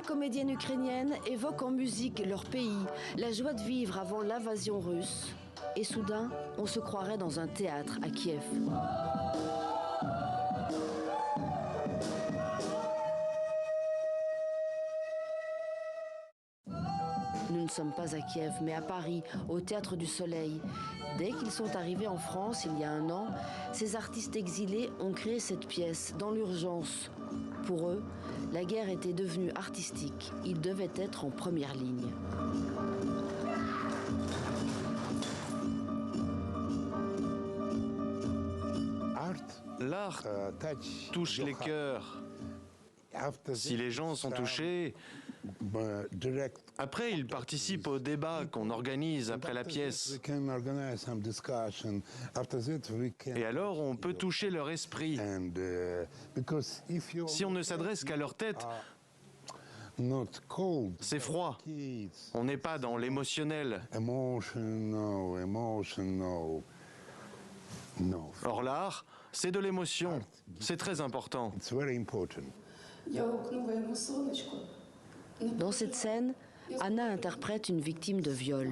comédiennes ukrainiennes évoquent en musique leur pays, la joie de vivre avant l'invasion russe. Et soudain, on se croirait dans un théâtre à Kiev. Nous ne sommes pas à Kiev, mais à Paris, au Théâtre du Soleil. Dès qu'ils sont arrivés en France, il y a un an, ces artistes exilés ont créé cette pièce dans l'urgence. Pour eux, la guerre était devenue artistique. Ils devaient être en première ligne. L'art touche les cœurs. Si les gens sont touchés, après ils participent au débat qu'on organise après la pièce. Et alors on peut toucher leur esprit. Si on ne s'adresse qu'à leur tête, c'est froid. On n'est pas dans l'émotionnel. Or l'art, c'est de l'émotion. C'est très important. Dans cette scène, Anna interprète une victime de viol.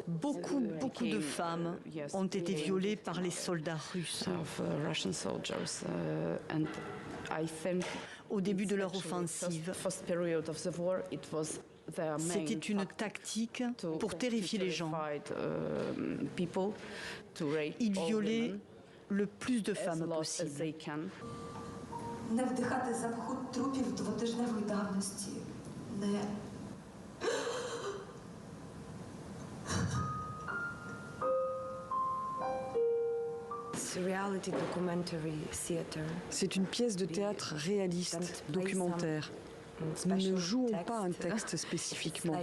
Beaucoup de femmes ont été violées par les soldats russes. Au début de leur offensive, c'était une tactique pour terrifier les gens. Ils violaient le plus de femmes possible. Не вдихати запаху трупів двотижневої давності. Не... C'est une pièce de théâtre réaliste, documentaire. Nous ne jouons pas un texte spécifiquement.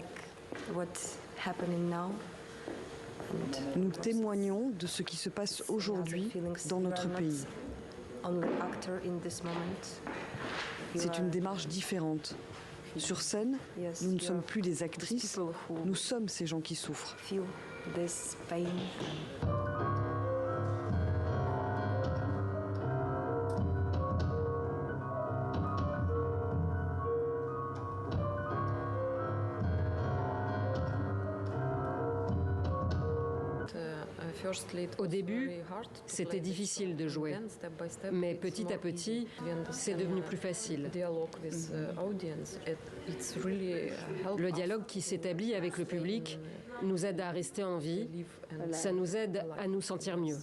Nous témoignons de ce qui se passe aujourd'hui dans notre pays. C'est une démarche différente. Sur scène, nous ne sommes plus des actrices, nous sommes ces gens qui souffrent. Au début, c'était difficile de jouer, mais petit à petit, c'est devenu plus facile. Le dialogue qui s'établit avec le public nous aide à rester en vie, ça nous aide à nous sentir mieux.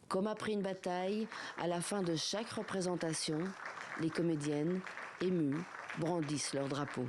Comme après une bataille, à la fin de chaque représentation, les comédiennes, émues, brandissent leur drapeau.